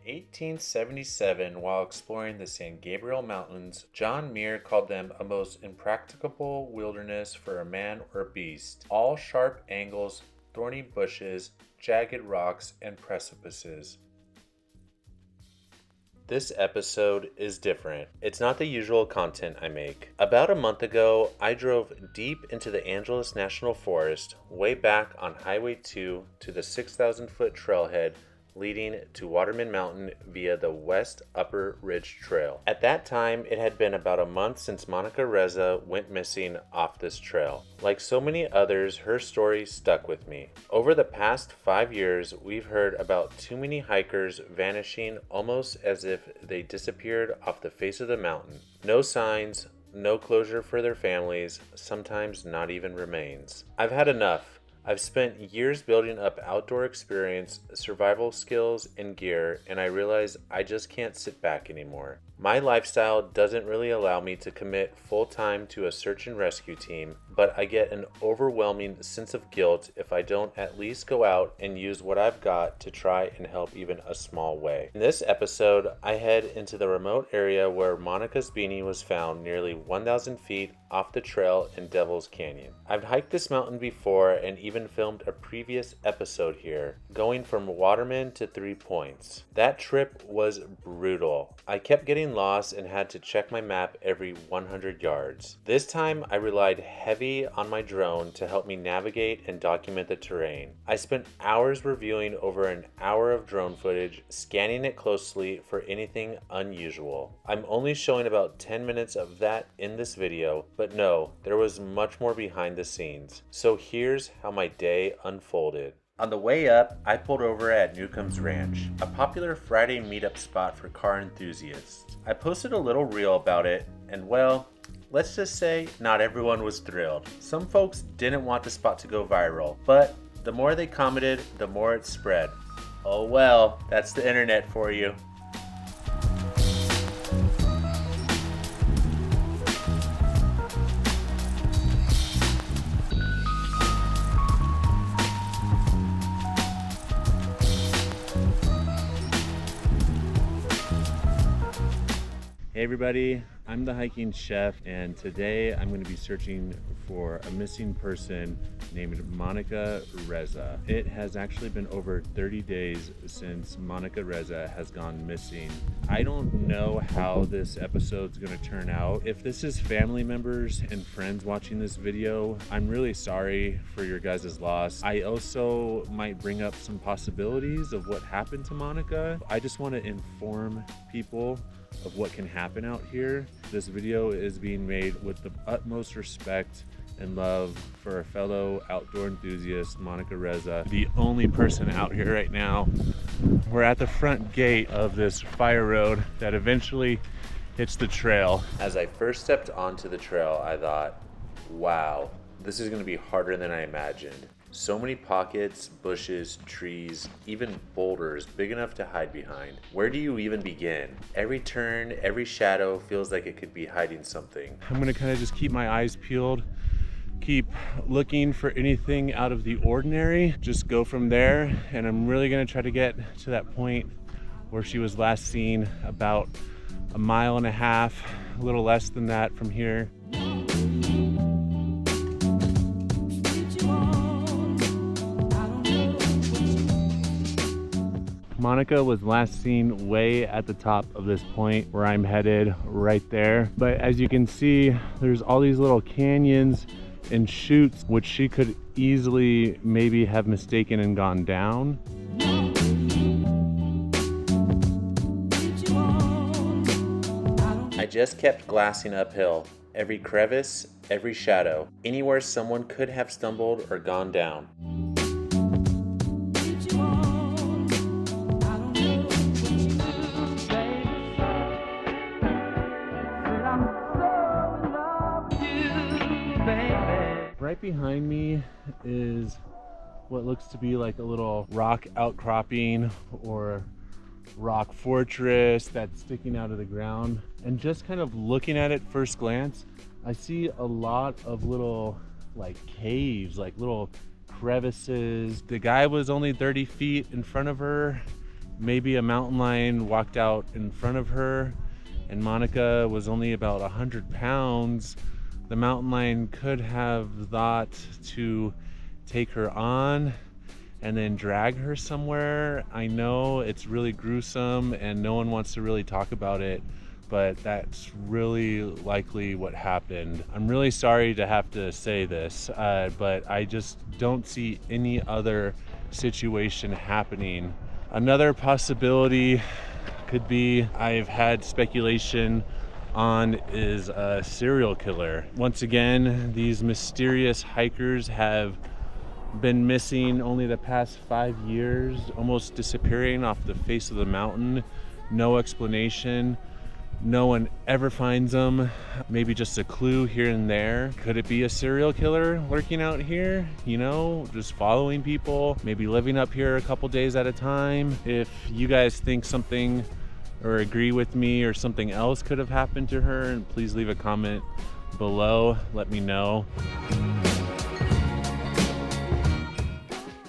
1877, while exploring the San Gabriel Mountains, John Muir called them a most impracticable wilderness for a man or beast. All sharp angles, thorny bushes, jagged rocks, and precipices. This episode is different. It's not the usual content I make. About a month ago, I drove deep into the Angeles National Forest, way back on Highway 2 to the 6,000-foot trailhead leading to Waterman Mountain via the West Upper Ridge Trail. At that time, it had been about a month since Monica Reza went missing off this trail. Like so many others, her story stuck with me. Over the past 5 years, we've heard about too many hikers vanishing almost as if they disappeared off the face of the mountain. No signs, no closure for their families, sometimes not even remains. I've had enough. I've spent years building up outdoor experience, survival skills, and gear, and I realize I just can't sit back anymore. My lifestyle doesn't really allow me to commit full-time to a search and rescue team, but I get an overwhelming sense of guilt if I don't at least go out and use what I've got to try and help even a small way. In this episode, I head into the remote area where Monica's beanie was found nearly 1,000 feet off the trail in Devil's Canyon. I've hiked this mountain before and even filmed a previous episode here, going from Waterman to 3 Points. That trip was brutal. I kept getting lost and had to check my map every 100 yards. This time I relied heavy on my drone to help me navigate and document the terrain. I spent hours reviewing over an hour of drone footage, scanning it closely for anything unusual. I'm only showing about 10 minutes of that in this video, but no, there was much more behind the scenes. So here's how my day unfolded. On the way up, I pulled over at Newcomb's Ranch, a popular Friday meetup spot for car enthusiasts. I posted a little reel about it, and well, let's just say not everyone was thrilled. Some folks didn't want the spot to go viral, but the more they commented, the more it spread. Oh well, that's the internet for you. Hey everybody, I'm the hiking chef, and today I'm going to be searching for a missing person named Monica Reza. It has actually been over 30 days since Monica Reza has gone missing. I don't know how this episode's going to turn out. If this is family members and friends watching this video, I'm really sorry for your guys' loss. I also might bring up some possibilities of what happened to Monica. I just want to inform people of what can happen out here. This video is being made with the utmost respect and love for a fellow outdoor enthusiast, Monica Reza, the only person out here right now. We're at the front gate of this fire road that eventually hits the trail. As I first stepped onto the trail, I thought, wow, this is gonna be harder than I imagined. So many pockets, bushes, trees, even boulders big enough to hide behind. Where do you even begin? Every turn, every shadow feels like it could be hiding something. I'm gonna kind of just keep my eyes peeled, keep looking for anything out of the ordinary, just go from there. And I'm really gonna try to get to that point where she was last seen, about 1.5 miles, a little less than that from here. Monica was last seen way at the top of this point where I'm headed, right there. But as you can see, there's all these little canyons and chutes which she could easily maybe have mistaken and gone down. I just kept glassing uphill. Every crevice, every shadow, anywhere someone could have stumbled or gone down. Right behind me is what looks to be like a little rock outcropping or rock fortress that's sticking out of the ground. And just kind of looking at it first glance, I see a lot of little like caves, like little crevices. The guy was only 30 feet in front of her, maybe a mountain lion walked out in front of her and Monica was only about 100 pounds, the mountain lion could have thought to take her on and then drag her somewhere. I know it's really gruesome and no one wants to really talk about it, but that's really likely what happened. I'm really sorry to have to say this, but I just don't see any other situation happening. Another possibility could be, I've had speculation on, is a serial killer. Once again, these mysterious hikers have been missing only the past 5 years, almost disappearing off the face of the mountain. No explanation. No one ever finds them. Maybe just a clue here and there. Could it be a serial killer lurking out here? You know, just following people, maybe living up here a couple days at a time. If you guys think something or agree with me or something else could have happened to her, and please leave a comment below. Let me know.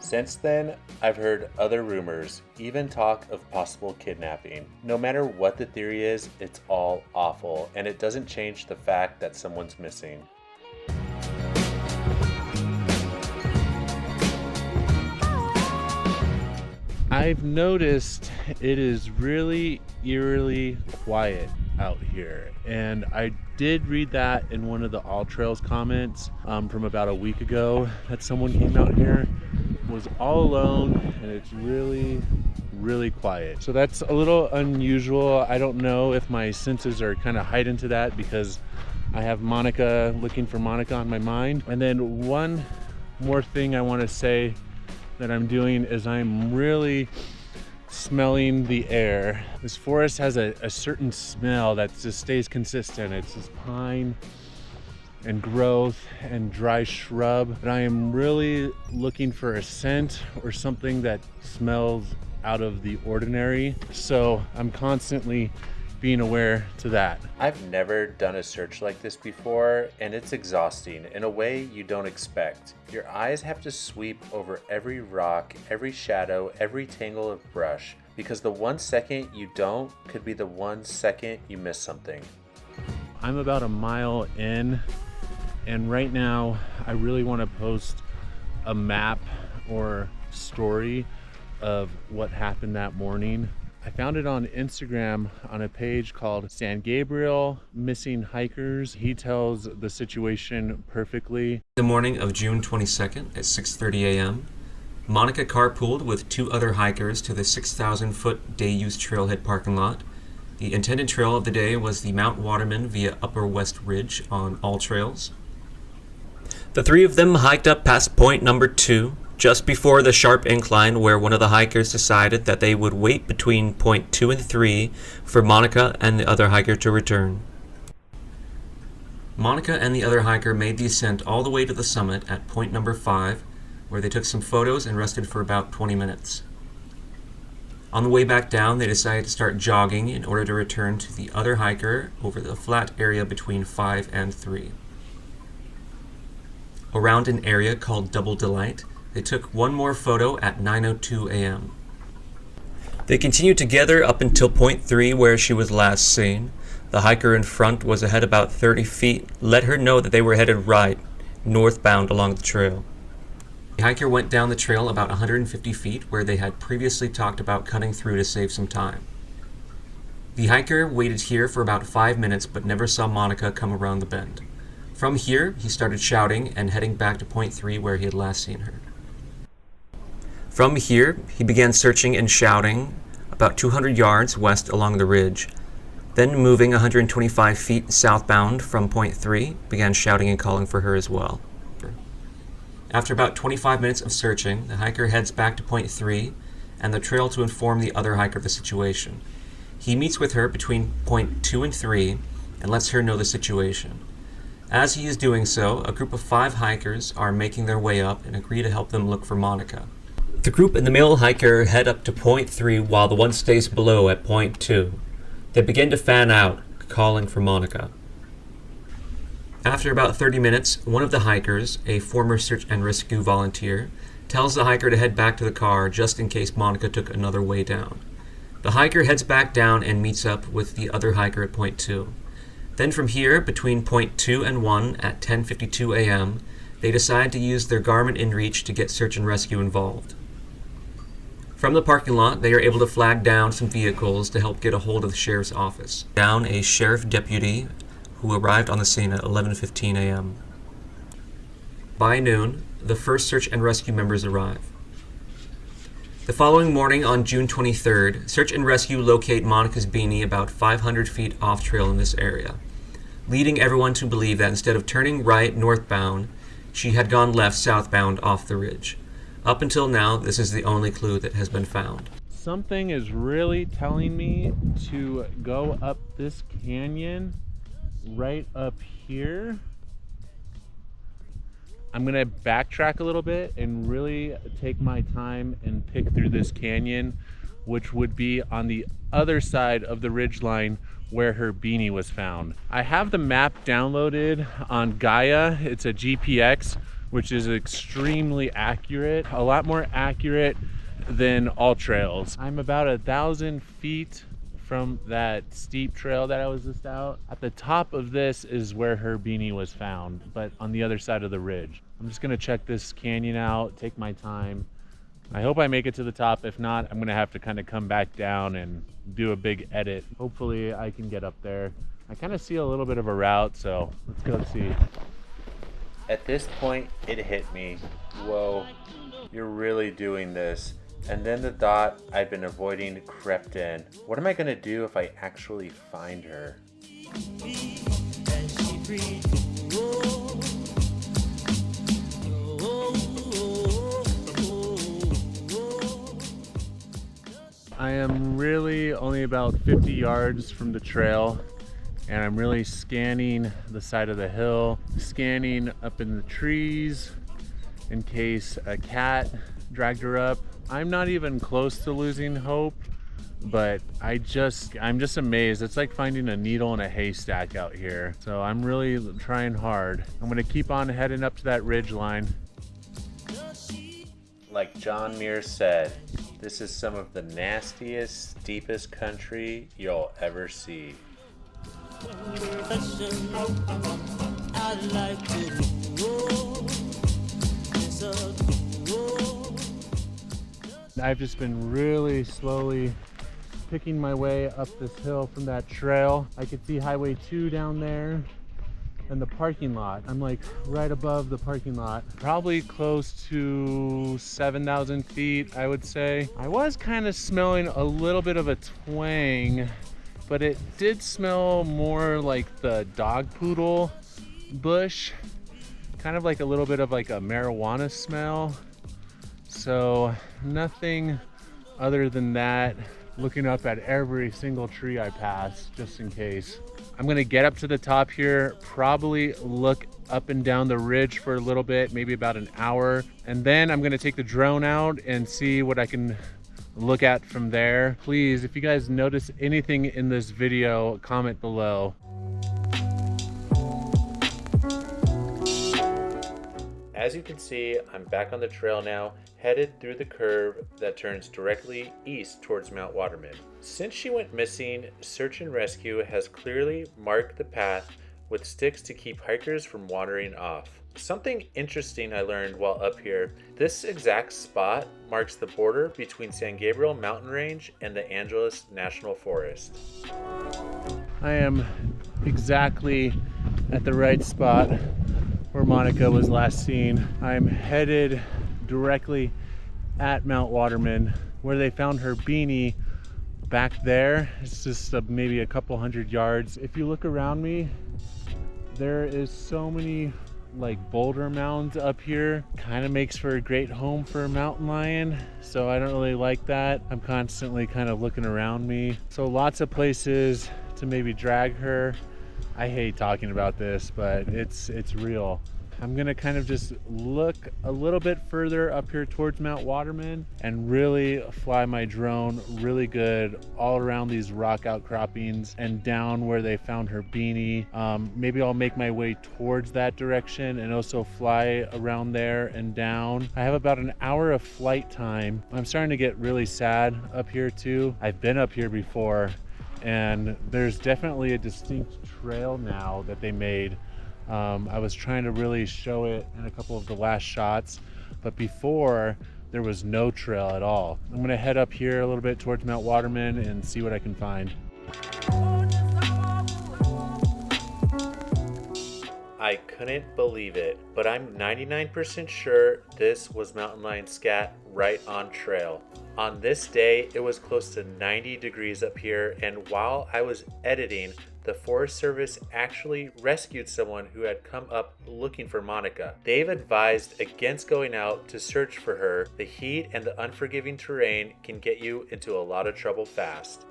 Since then, I've heard other rumors, even talk of possible kidnapping. No matter what the theory is, it's all awful, and it doesn't change the fact that someone's missing. I've noticed it is really eerily quiet out here, and I did read that in one of the All Trails comments from about a week ago, that someone came out here, was all alone, and it's really quiet. So that's a little unusual. I don't know if my senses are kind of heightened to that because I have Monica, looking for Monica on my mind. And then one more thing I want to say that I'm doing is I'm really smelling the air. This forest has a certain smell that just stays consistent. It's this pine and growth and dry shrub. And I am really looking for a scent or something that smells out of the ordinary. So I'm constantly being aware to that. I've never done a search like this before, and it's exhausting in a way you don't expect. Your eyes have to sweep over every rock, every shadow, every tangle of brush, because the 1 second you don't could be the 1 second you miss something. I'm about a mile in, and right now I really want to post a map or story of what happened that morning. I found it on Instagram on a page called San Gabriel Missing Hikers. He tells the situation perfectly. The morning of June 22nd at 6:30 a.m., Monica carpooled with 2 other hikers to the 6,000-foot day-use trailhead parking lot. The intended trail of the day was the Mount Waterman via Upper West Ridge on All Trails. The 3 of them hiked up past point number 2, just before the sharp incline where one of the hikers decided that they would wait between point 2 and 3 for Monica and the other hiker to return. Monica and the other hiker made the ascent all the way to the summit at point number 5, where they took some photos and rested for about 20 minutes. On the way back down, they decided to start jogging in order to return to the other hiker over the flat area between 5 and 3. Around an area called Double Delight, they took one more photo at 9:02 a.m. They continued together up until point 3 where she was last seen. The hiker in front was ahead about 30 feet, let her know that they were headed right, northbound along the trail. The hiker went down the trail about 150 feet where they had previously talked about cutting through to save some time. The hiker waited here for about 5 minutes but never saw Monica come around the bend. From here, he started shouting and heading back to point 3 where he had last seen her. From here, he began searching and shouting about 200 yards west along the ridge. Then moving 125 feet southbound from point 3, began shouting and calling for her as well. After about 25 minutes of searching, the hiker heads back to point 3 and the trail to inform the other hiker of the situation. He meets with her between point 2 and 3 and lets her know the situation. As he is doing so, a group of 5 hikers are making their way up and agree to help them look for Monica. The group and the male hiker head up to point 3 while the one stays below at point 2. They begin to fan out, calling for Monica. After about 30 minutes, one of the hikers, a former search and rescue volunteer, tells the hiker to head back to the car just in case Monica took another way down. The hiker heads back down and meets up with the other hiker at point 2. Then from here, between point 2 and 1 at 10:52 a.m., they decide to use their Garmin inReach to get search and rescue involved. From the parking lot, they are able to flag down some vehicles to help get a hold of the sheriff's office. Down a sheriff deputy who arrived on the scene at 11:15 a.m. By noon, the first search and rescue members arrive. The following morning on June 23rd, search and rescue locate Monica's beanie about 500 feet off trail in this area, leading everyone to believe that instead of turning right northbound, she had gone left southbound off the ridge. Up until now, this is the only clue that has been found. Something is really telling me to go up this canyon right up here. I'm gonna backtrack a little bit and really take my time and pick through this canyon, which would be on the other side of the ridgeline where her beanie was found. I have the map downloaded on Gaia. It's a GPX, which is extremely accurate, a lot more accurate than all trails. I'm about 1,000 feet from that steep trail that I was just out. At the top of this is where her beanie was found, but on the other side of the ridge. I'm just gonna check this canyon out, take my time. I hope I make it to the top. If not, I'm gonna have to kind of come back down and do a big edit. Hopefully I can get up there. I kind of see a little bit of a route, so let's go see. At this point, it hit me. Whoa, you're really doing this. And then the thought I've been avoiding crept in. What am I gonna do if I actually find her? I am really only about 50 yards from the trail, and I'm really scanning the side of the hill, scanning up in the trees in case a cat dragged her up. I'm not even close to losing hope, but I'm just amazed. It's like finding a needle in a haystack out here. So I'm really trying hard. I'm gonna keep on heading up to that ridge line. Like John Muir said, this is some of the nastiest, steepest country you'll ever see. I've just been really slowly picking my way up this hill from that trail. I could see Highway 2 down there and the parking lot. I'm like right above the parking lot, probably close to 7,000 feet, I would say. I was kind of smelling a little bit of a twang, but it did smell more like the dog poodle bush, kind of like a little bit of like a marijuana smell. So nothing other than that. Looking up at every single tree I pass just in case. I'm gonna get up to the top here, probably look up and down the ridge for a little bit, maybe about an hour, and then I'm gonna take the drone out and see what I can look at from there. Please, if you guys notice anything in this video, comment below. As you can see, I'm back on the trail now, headed through the curve that turns directly east towards Mount Waterman. Since she went missing, search and rescue has clearly marked the path with sticks to keep hikers from wandering off. Something interesting I learned while up here, this exact spot marks the border between San Gabriel Mountain Range and the Angeles National Forest. I am exactly at the right spot where Monica was last seen. I'm headed directly at Mount Waterman, where they found her beanie back there. It's just maybe a couple hundred yards. If you look around me, there is so many like boulder mounds up here. Kind of makes for a great home for a mountain lion, so I don't really like that. I'm constantly kind of looking around me. So lots of places to maybe drag her. I hate talking about this, but it's real. I'm gonna kind of just look a little bit further up here towards Mount Waterman and really fly my drone really good all around these rock outcroppings and down where they found her beanie. Maybe I'll make my way towards that direction and also fly around there and down. I have about an hour of flight time. I'm starting to get really sad up here too. I've been up here before, and there's definitely a distinct trail now that they made. I was trying to really show it in a couple of the last shots, but before there was no trail at all. I'm gonna head up here a little bit towards Mount Waterman and see what I can find. I couldn't believe it, but I'm 99% sure this was mountain lion scat right on trail. On this day, it was close to 90 degrees up here, and while I was editing, the Forest Service actually rescued someone who had come up looking for Monica. They've advised against going out to search for her. The heat and the unforgiving terrain can get you into a lot of trouble fast.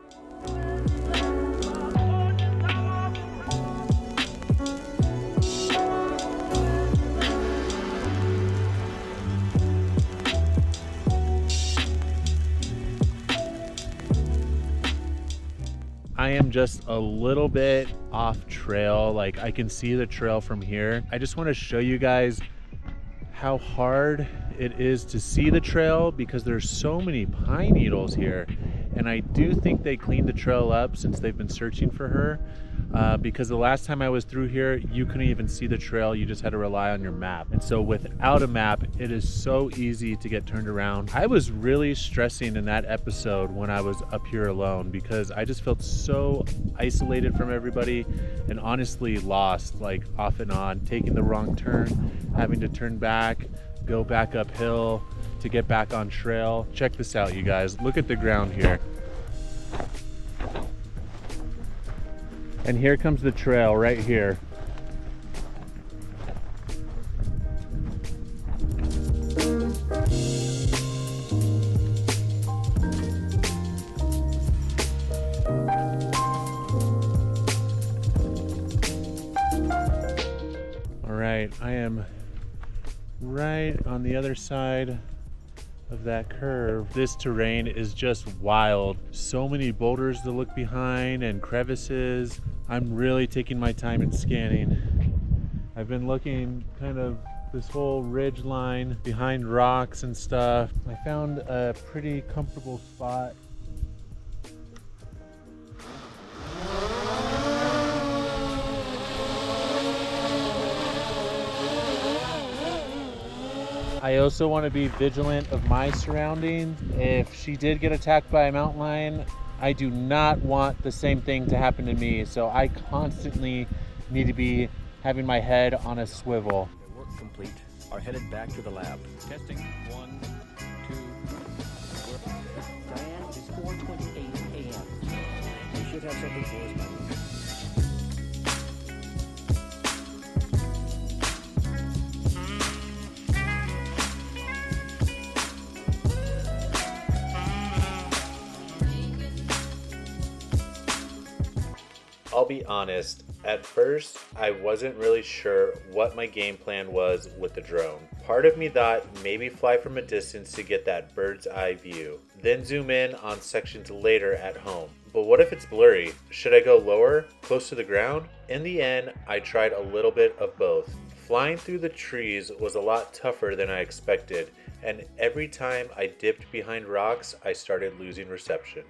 I am just a little bit off trail. Like, I can see the trail from here. I just want to show you guys how hard it is to see the trail because there's so many pine needles here. And I do think they cleaned the trail up since they've been searching for her, because the last time I was through here, you couldn't even see the trail. You just had to rely on your map. And so without a map, it is so easy to get turned around. I was really stressing in that episode when I was up here alone because I just felt so isolated from everybody and honestly lost, like off and on, taking the wrong turn, having to turn back, go back uphill to get back on trail. Check this out, you guys. Look at the ground here. And here comes the trail right here. All right, I am right on the other side of that curve. This terrain is just wild. So many boulders to look behind and crevices. I'm really taking my time and scanning. I've been looking kind of this whole ridge line behind rocks and stuff. I found a pretty comfortable spot. I also want to be vigilant of my surroundings. If she did get attacked by a mountain lion, I do not want the same thing to happen to me. So I constantly need to be having my head on a swivel. Work complete. Are headed back to the lab. Testing 1, 2. Diane, it's 4:28 a.m. You should have something for us by now. I'll be honest, at first I wasn't really sure what my game plan was with the drone. Part of me thought maybe fly from a distance to get that bird's eye view, then zoom in on sections later at home. But what if it's blurry? Should I go lower, close to the ground? In the end, I tried a little bit of both. Flying through the trees was a lot tougher than I expected, and every time I dipped behind rocks, I started losing reception.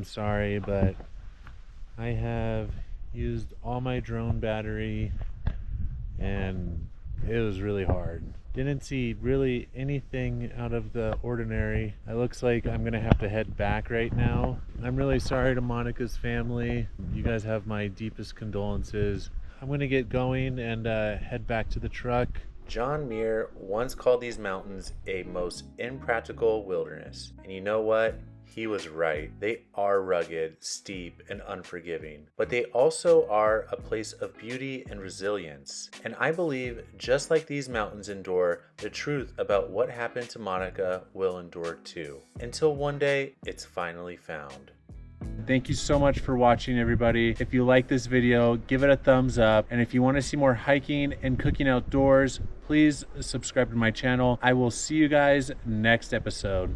am sorry, but I have used all my drone battery and it was really hard. Didn't see really anything out of the ordinary. It looks like I'm gonna have to head back right now. I'm really sorry to Monica's family. You guys have my deepest condolences. I'm gonna get going and head back to the truck. John Muir once called these mountains a most impractical wilderness. And you know what? He was right. They are rugged, steep, and unforgiving. But they also are a place of beauty and resilience. And I believe, just like these mountains endure, the truth about what happened to Monica will endure too. Until one day, it's finally found. Thank you so much for watching, everybody. If you like this video, give it a thumbs up. And if you want to see more hiking and cooking outdoors, please subscribe to my channel. I will see you guys next episode.